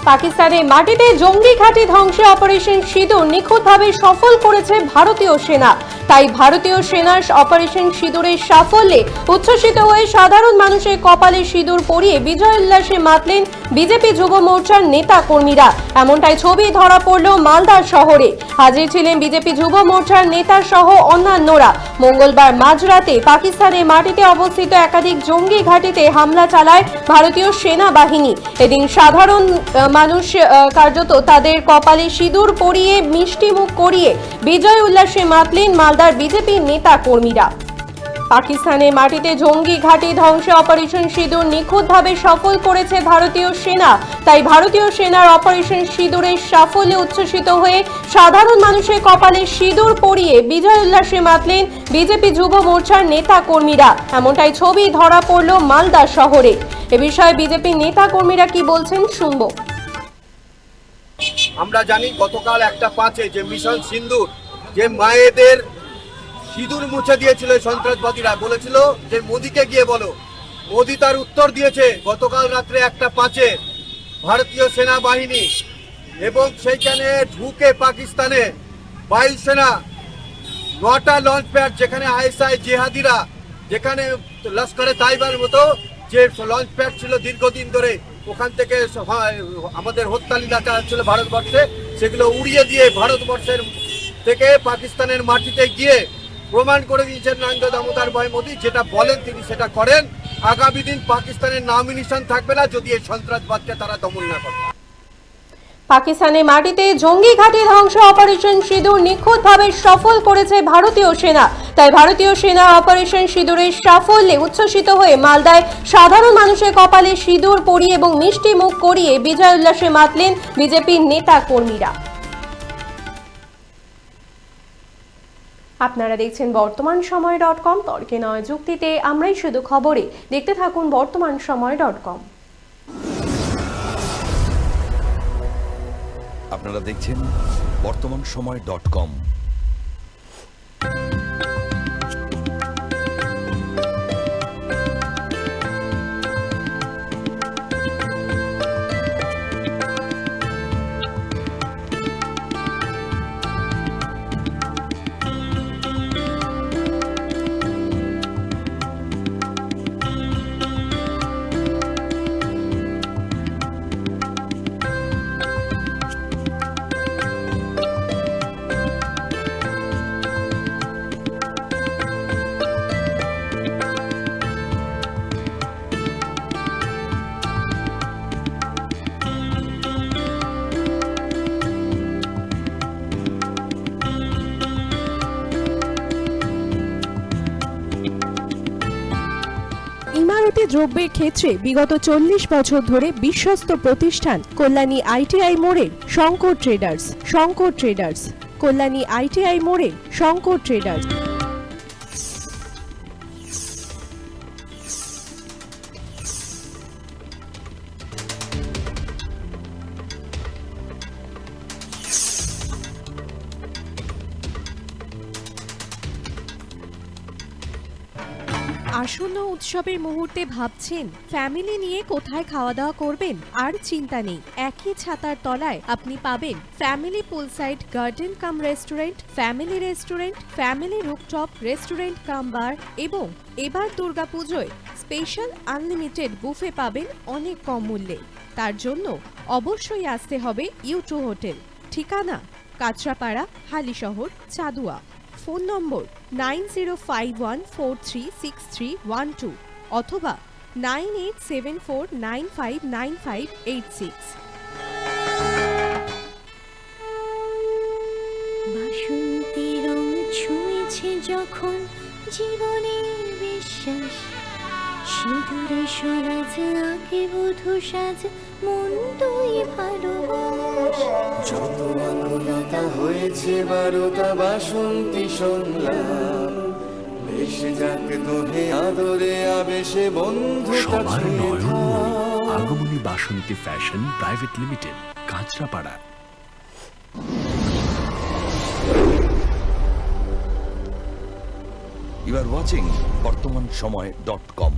পাকিস্তানের মাটিতে জঙ্গি ঘাঁটি ধ্বংসে অপারেশন সিঁদুর নিখুঁতভাবে সফল করেছে ভারতীয় সেনা। তাই ভারতীয় সেনার অপারেশন সিঁদুরের সাফল্যে উচ্ছ্বসিত হয়ে সাধারণ মানুষের কপালে সিঁদুর পরিয়ে বিজয় উল্লাসে মাতলেন বিজেপি যুব মোর্চার নেতা কর্মীরা। এমনটাই ছবি ধরা পড়ল মালদা শহরে। হাজির ছিলেন বিজেপি যুব মোর্চার নেতা সহ অন্যান্যরা। মঙ্গলবার মাঝরাতে পাকিস্তানের মাটিতে অবস্থিত একাধিক জঙ্গি ঘাঁটিতে হামলা চালায় ভারতীয় সেনাবাহিনী। এদিন সাধারণ মানুষ কার্যত তাদের কপালে সিঁদুর পরিয়ে মিষ্টি মুখ করিয়ে বিজয় উল্লাসে মাতলেন মালদার বিজেপি নেতা কর্মীরা। পাকিস্তানের মাটিতে জঙ্গি ঘাঁটি ধ্বংসে অপারেশন সিঁদুর নিখুঁতভাবে সফল করেছে ভারতীয় সেনা। তাই ভারতীয় সেনার অপারেশন সিঁদুরের সাফল্যে উচ্ছ্বসিত হয়ে সাধারণ মানুষের কপালে সিঁদুর পরিয়ে বিজয় উল্লাসে মাতলেন বিজেপি যুব মোর্চার নেতা কর্মীরা। এমনটাই ছবি ধরা পড়ল মালদা শহরে। এ বিষয়ে বিজেপি নেতা কর্মীরা কি বলছেন শুনবো। আমরা জানি গতকাল 1/5 যে মিশন সিন্দুর, যে মায়েদের সিঁদুর মুছে দিয়েছিল সন্ত্রাসবাদীরা, বলেছিল যে মোদিকে গিয়ে বলো। মোদি তার উত্তর দিয়েছে গতকাল রাত্রে 1/5 ভারতীয় সেনাবাহিনী এবং সেইখানে ঢুকে পাকিস্তানে বায়ুসেনা 9টা লঞ্চ প্যাড, যেখানে আইএসআই জেহাদিরা, যেখানে লস্করে তাইবার মতো যে লঞ্চ প্যাড ছিল দীর্ঘদিন ধরে ওখান থেকে আমাদের হত্যা লীলা চালাচ্ছিল ভারতবর্ষে, সেগুলো উড়িয়ে দিয়ে ভারতবর্ষের থেকে পাকিস্তানের মাটিতে গিয়ে প্রমাণ করে দিয়েছেন নরেন্দ্র দামোদর ভাই মোদী। যেটা বলেন তিনি সেটা করেন। আগামী দিন পাকিস্তানের নাম নিশান থাকবে না যদি এই সন্ত্রাসবাদকে তারা দমন না করে। পাকিস্তানের মাটিতে জঙ্গি ঘাঁটি ধ্বংস অপারেশন সিঁদুর নিখুঁতভাবে সফল করেছে ভারতীয় সেনা। তাই ভারতীয় সেনা অপারেশন সিঁদুরের সাফল্যে উচ্ছ্বসিত হয়ে মালদায় সাধারণ মানুষের কপালে সিঁদুর পরিয়ে এবং মিষ্টি মুখ করিয়ে বিজয় উল্লাসে মাতলেন বিজেপির নেতা কর্মীরা। আপনারা দেখছেন বর্তমান সময় .com। তর্কে নয় যুক্তিতে আমরাই শুধু খবরে। দেখতে থাকুন বর্তমান সময় .com। আপনারা দেখছেন বর্তমান সময় .com। ইমারতি দ্রব্যের ক্ষেত্রে বিগত 40 বছর ধরে বিশ্বস্ত প্রতিষ্ঠান কল্যাণী ITI মোড়ের শঙ্কর ট্রেডার্স। কল্যাণী ITI মোড়ের শঙ্কর ট্রেডার্স। আসন্ন উৎসবের মুহূর্তে ভাবছেন ফ্যামিলি নিয়ে কোথায় খাওয়া দাওয়া করবেন? আর চিন্তা নেই, একই ছাতার তলায় আপনি পাবেন family poolside garden cum restaurant, family rooftop restaurant cum bar এবং এবার দুর্গাপুজোয় স্পেশাল আনলিমিটেড বুফে পাবেন অনেক কম মূল্যে। তার জন্য অবশ্যই আসতে হবে U2 হোটেল। ঠিকানা কাঁচরাপাড়া, হালিশহর, চাদুয়া। ফোন নম্বর 9051436312 অথবা 9874959586। বাসন্তী রং ছুঁয়েছে যখন জীবনের বিশ্বাস, সিঁদুরে সরাজ আঁকে বধূ সাজ, মন তুই ভালোবাস। যত আকুলতা হয়েছে 12টা বাসন্তী সংলাপ, ভেসে যাক দোহে আদরে আবেশে বন্ধুতা ছুঁয়ে থাক। Agamani Basanti fashion private limited, Kanchrapara. You are watching বর্তমান সময় .com।